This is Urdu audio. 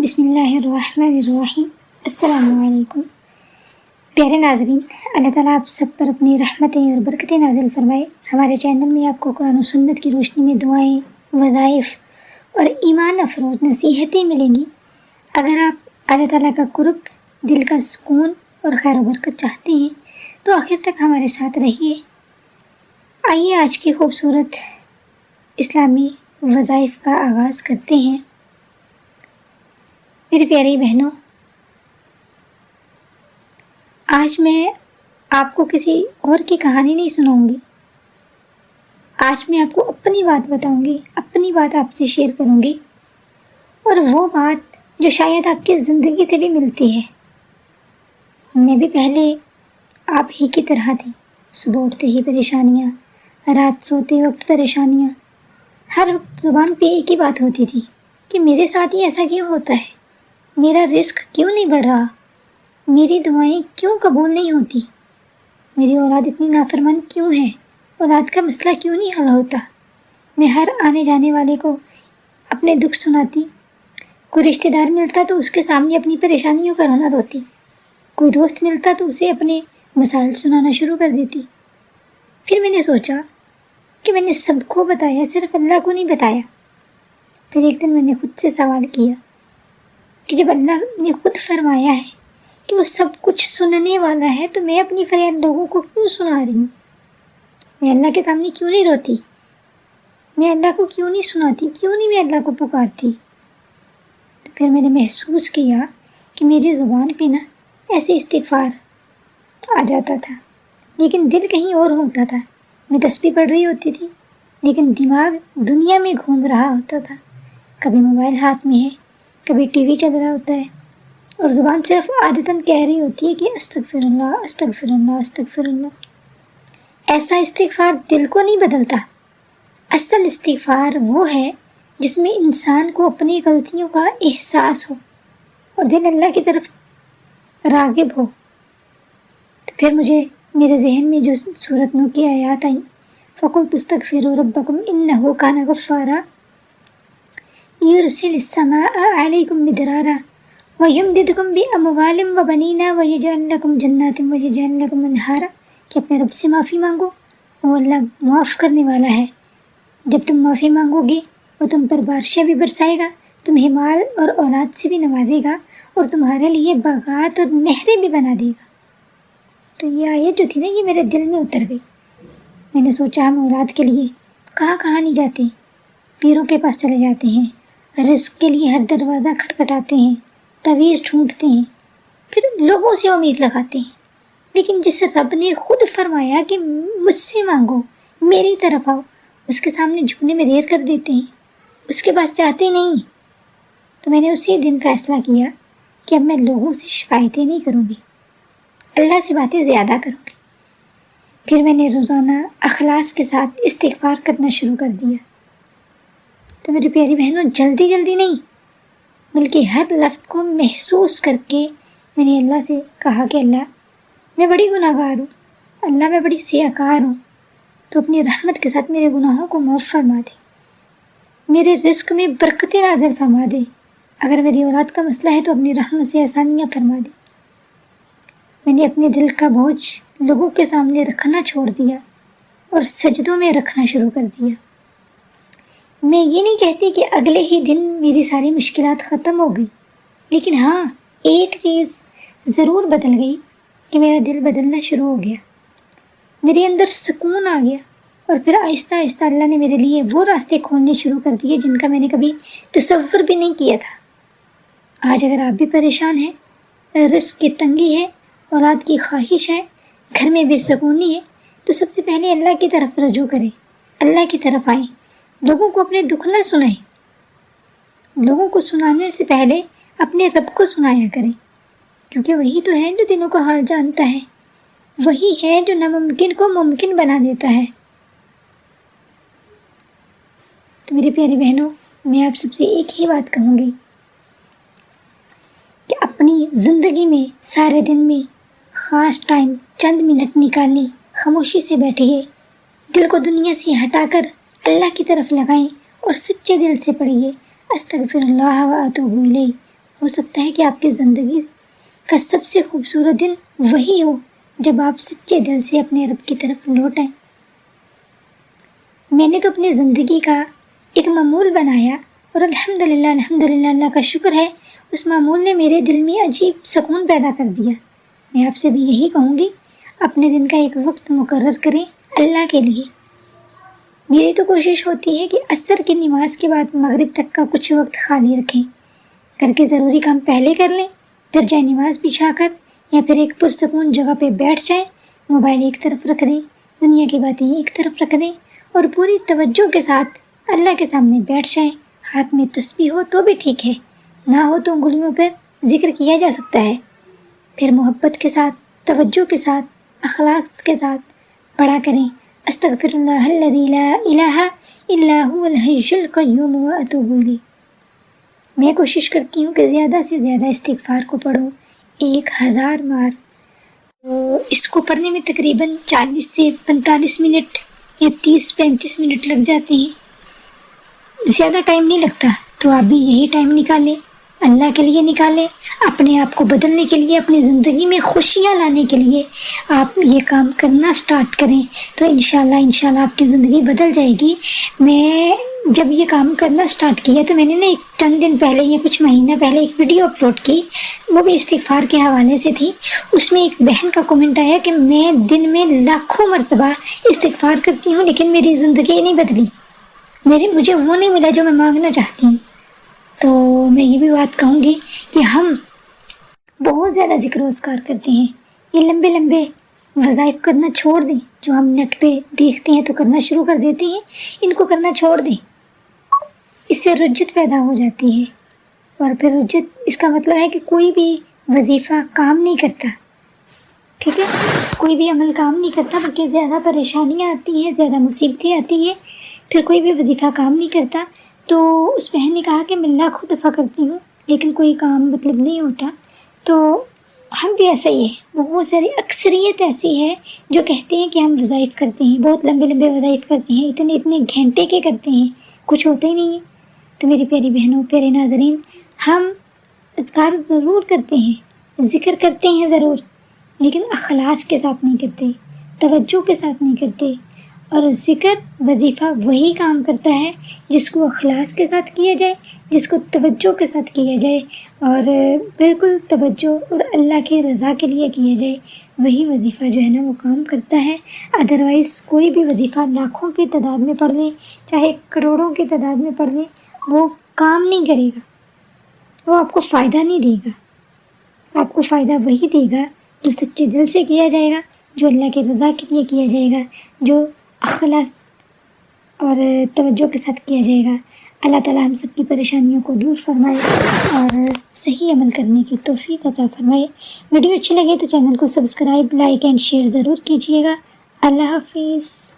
بسم اللہ الرحمن الرحیم۔ السلام علیکم پیارے ناظرین، اللہ تعالیٰ آپ سب پر اپنی رحمتیں اور برکتیں نازل فرمائے۔ ہمارے چینل میں آپ کو قرآن و سنت کی روشنی میں دعائیں، وظائف اور ایمان افروز نصیحتیں ملیں گی۔ اگر آپ اللہ تعالیٰ کا قرب، دل کا سکون اور خیر و برکت چاہتے ہیں تو آخر تک ہمارے ساتھ رہیے۔ آئیے آج کی خوبصورت اسلامی وظائف کا آغاز کرتے ہیں۔ میری پیاری بہنوں، آج میں آپ کو کسی اور کی کہانی نہیں سناؤں گی۔ آج میں آپ کو اپنی بات بتاؤں گی، اپنی بات آپ سے شیئر کروں گی، اور وہ بات جو شاید آپ کی زندگی سے بھی ملتی ہے۔ میں بھی پہلے آپ ہی کی طرح تھی، صبح اٹھتے ہی پریشانیاں، رات سوتے وقت پریشانیاں، ہر وقت زبان پہ ایک ہی بات ہوتی تھی کہ میرے ساتھ ہی ایسا کیوں ہوتا ہے، میرا رزق کیوں نہیں بڑھ رہا، میری دعائیں کیوں قبول نہیں ہوتی، میری اولاد اتنی نافرمان کیوں ہے، اولاد کا مسئلہ کیوں نہیں حل ہوتا۔ میں ہر آنے جانے والے کو اپنے دکھ سناتی، کوئی رشتہ دار ملتا تو اس کے سامنے اپنی پریشانیوں کا رونا روتی، کوئی دوست ملتا تو اسے اپنے مسائل سنانا شروع کر دیتی۔ پھر میں نے سوچا کہ میں نے سب کو بتایا، صرف اللہ کو نہیں بتایا۔ پھر ایک دن میں نے خود سے سوال کیا کہ جب اللہ نے خود فرمایا ہے کہ وہ سب کچھ سننے والا ہے تو میں اپنی فریاد لوگوں کو کیوں سنا رہی ہوں؟ میں اللہ کے سامنے کیوں نہیں روتی؟ میں اللہ کو کیوں نہیں سناتی؟ کیوں نہیں میں اللہ کو پکارتی؟ تو پھر میں نے محسوس کیا کہ میری زبان پہ نا ایسے استغفار آ جاتا تھا، لیکن دل کہیں اور ہوتا تھا۔ میں تسبیح پڑھ رہی ہوتی تھی لیکن دماغ دنیا میں گھوم رہا ہوتا تھا، کبھی موبائل ہاتھ میں ہے، کبھی ٹی وی چل رہا ہوتا ہے، اور زبان صرف عادتاً کہہ رہی ہوتی ہے کہ استغفر اللہ، استغفر اللہ، استغفر اللہ۔ ایسا استغفار دل کو نہیں بدلتا۔ اصل استغفار وہ ہے جس میں انسان کو اپنی غلطیوں کا احساس ہو اور دل اللہ کی طرف راغب ہو۔ تو پھر مجھے میرے ذہن میں جو سورۃ نور کی آیات آئیں، فَقُلْتُ اسْتَغْفِرُوا رَبَّكُمْ إِنَّهُ كَانَ غَفَّارًا يُرْسِلِ السَّمَاءَ عَلَيْكُمْ مِدْرَارًا وَيُمْدِدْكُمْ بِأَمْوَالٍ وَبَنِينَ وَيَجْعَلْ لَكُمْ جَنَّاتٍ وَيَجْعَلْ لَكُمْ أَنْهَارًا، کہ اپنے رب سے معافی مانگو، وہ اللہ معاف کرنے والا ہے۔ جب تم معافی مانگو گے وہ تم پر بارشیں بھی برسائے گا، تمہیں مال اور اولاد سے بھی نوازے گا، اور تمہارے لیے باغات اور نہریں بھی بنا دے گا۔ تو یہ آیت جو تھی نا، یہ میرے دل میں اتر گئی۔ میں نے سوچا ہم اولاد کے لیے کہاں کہاں نہیں جاتے، پیروں کے پاس چلے جاتے ہیں، رزق کے لیے ہر دروازہ کھٹکھٹاتے ہیں، تعویذ ڈھونڈتے ہیں، پھر لوگوں سے امید لگاتے ہیں۔ لیکن جس رب نے خود فرمایا کہ مجھ سے مانگو، میری طرف آؤ، اس کے سامنے جھکنے میں دیر کر دیتے ہیں، اس کے پاس جاتے نہیں۔ تو میں نے اسی دن فیصلہ کیا کہ اب میں لوگوں سے شکایتیں نہیں کروں گی، اللہ سے باتیں زیادہ کروں گی۔ پھر میں نے روزانہ اخلاص کے ساتھ استغفار کرنا شروع کر دیا۔ تو میری پیاری بہنوں، جلدی جلدی نہیں، بلکہ ہر لفظ کو محسوس کر کے میں نے اللہ سے کہا کہ اللہ، میں بڑی گناہ گار ہوں، اللہ میں بڑی سیاہ کار ہوں، تو اپنی رحمت کے ساتھ میرے گناہوں کو معاف فرما دے، میرے رزق میں برکتیں نازل فرما دے، اگر میری اولاد کا مسئلہ ہے تو اپنی رحمت سے آسانیاں فرما دے۔ میں نے اپنے دل کا بوجھ لوگوں کے سامنے رکھنا چھوڑ دیا اور سجدوں میں رکھنا شروع کر دیا۔ میں یہ نہیں کہتی کہ اگلے ہی دن میری ساری مشکلات ختم ہو گئی، لیکن ہاں، ایک چیز ضرور بدل گئی کہ میرا دل بدلنا شروع ہو گیا، میرے اندر سکون آ گیا، اور پھر آہستہ آہستہ اللہ نے میرے لیے وہ راستے کھولنے شروع کر دیے جن کا میں نے کبھی تصور بھی نہیں کیا تھا۔ آج اگر آپ بھی پریشان ہیں، رزق کی تنگی ہے، اولاد کی خواہش ہے، گھر میں بے سکونی ہے، تو سب سے پہلے اللہ کی طرف رجوع کریں، اللہ کی طرف آئیں، لوگوں کو اپنے دکھ نہ سنائیں، لوگوں کو سنانے سے پہلے اپنے رب کو سنایا کریں، کیونکہ وہی تو ہے جو دلوں کا حال جانتا ہے، وہی ہے جو ناممکن کو ممکن بنا دیتا ہے۔ تو میری پیاری بہنوں، میں آپ سب سے ایک ہی بات کہوں گی کہ اپنی زندگی میں سارے دن میں خاص ٹائم چند منٹ نکالیں، خاموشی سے بیٹھیے، دل کو دنیا سے ہٹا کر اللہ کی طرف لگائیں اور سچے دل سے پڑھیے، استغفر اللہ و اتوب الیہ، ہو سکتا ہے کہ آپ کی زندگی کا سب سے خوبصورت دن وہی ہو جب آپ سچے دل سے اپنے رب کی طرف لوٹ آئیں۔ میں نے تو اپنی زندگی کا ایک معمول بنایا اور الحمدللہ اللہ کا شکر ہے، اس معمول نے میرے دل میں عجیب سکون پیدا کر دیا۔ میں آپ سے بھی یہی کہوں گی، اپنے دن کا ایک وقت مقرر کریں اللہ کے لیے۔ میری تو کوشش ہوتی ہے کہ عصر کی نماز کے بعد مغرب تک کا کچھ وقت خالی رکھیں، گھر کے ضروری کام پہلے کر لیں، پھر جائے نماز بچھا کر یا پھر ایک پرسکون جگہ پہ بیٹھ جائیں، موبائل ایک طرف رکھ دیں، دنیا کی باتیں ایک طرف رکھ دیں اور پوری توجہ کے ساتھ اللہ کے سامنے بیٹھ جائیں۔ ہاتھ میں تسبیح ہو تو بھی ٹھیک ہے، نہ ہو تو انگلیوں پر ذکر کیا جا سکتا ہے۔ پھر محبت کے ساتھ، توجہ کے ساتھ، اخلاق کے ساتھ پڑھا کریں، استغفر اللہ الذی لا الہ الا هو الحی القیوم واتوب الیہ۔ میں کوشش کرتی ہوں کہ زیادہ سے زیادہ استغفار کو پڑھو، 1000 بار۔ اس کو پڑھنے میں تقریباً 40 سے 45 منٹ یا 30-35 منٹ لگ جاتے ہیں، زیادہ ٹائم نہیں لگتا۔ تو آپ بھی یہی ٹائم نکالیں، اللہ کے لیے نکالیں، اپنے آپ کو بدلنے کے لیے، اپنی زندگی میں خوشیاں لانے کے لیے آپ یہ کام کرنا سٹارٹ کریں تو انشاءاللہ آپ کی زندگی بدل جائے گی۔ میں جب یہ کام کرنا سٹارٹ کیا تو میں نے ایک چند دن پہلے یا کچھ مہینہ پہلے ایک ویڈیو اپلوڈ کی، وہ بھی استغفار کے حوالے سے تھی۔ اس میں ایک بہن کا کمنٹ آیا کہ میں دن میں لاکھوں مرتبہ استغفار کرتی ہوں لیکن میری زندگی نہیں بدلی، مجھے وہ نہیں ملا جو میں مانگنا چاہتی ہوں۔ تو میں یہ بھی بات کہوں گی کہ ہم بہت زیادہ ذکر و اذکار کرتے ہیں، یہ لمبے لمبے وظائف کرنا چھوڑ دیں جو ہم نیٹ پہ دیکھتے ہیں تو کرنا شروع کر دیتے ہیں، ان کو کرنا چھوڑ دیں، اس سے رجت پیدا ہو جاتی ہے۔ اور پھر رجت اس کا مطلب ہے کہ کوئی بھی وظیفہ کام نہیں کرتا، ٹھیک ہے، کوئی بھی عمل کام نہیں کرتا بلکہ زیادہ پریشانیاں آتی ہیں، زیادہ مصیبتیں آتی ہیں، پھر کوئی بھی وظیفہ کام نہیں کرتا۔ تو اس بہن نے کہا کہ میں لاکھوں دفعہ کرتی ہوں لیکن کوئی کام نہیں ہوتا۔ تو ہم بھی ایسا ہی ہے، بہت ساری اکثریت ایسی ہے جو کہتے ہیں کہ ہم وظائف کرتے ہیں، بہت لمبے لمبے وظائف کرتے ہیں، اتنے گھنٹے کے کرتے ہیں، کچھ ہوتا ہی نہیں ہے۔ تو میری پیاری بہنوں، پیارے ناظرین، ہم اذکار ضرور کرتے ہیں، ذکر کرتے ہیں ضرور، لیکن اخلاص کے ساتھ نہیں کرتے، توجہ کے ساتھ نہیں کرتے۔ اور ذکر وظیفہ وہی کام کرتا ہے جس کو اخلاص کے ساتھ کیا جائے، جس کو توجہ کے ساتھ کیا جائے اور بالکل توجہ اور اللہ کی رضا کے لیے کیا جائے، وہی وظیفہ جو ہے نا وہ کام کرتا ہے۔ ادروائز کوئی بھی وظیفہ لاکھوں کی تعداد میں پڑھ لیں، چاہے کروڑوں کی تعداد میں پڑھ لیں، وہ کام نہیں کرے گا، وہ آپ کو فائدہ نہیں دے گا۔ آپ کو فائدہ وہی دے گا جو سچے دل سے کیا جائے گا، جو اللہ کی رضا کے لیے کیا جائے گا، جو اخلاص اور توجہ کے ساتھ کیا جائے گا۔ اللہ تعالیٰ ہم سب کی پریشانیوں کو دور فرمائے اور صحیح عمل کرنے کی توفیق عطا فرمائے۔ ویڈیو اچھی لگے تو چینل کو سبسکرائب، لائک اینڈ شیئر ضرور کیجیے گا۔ اللہ حافظ۔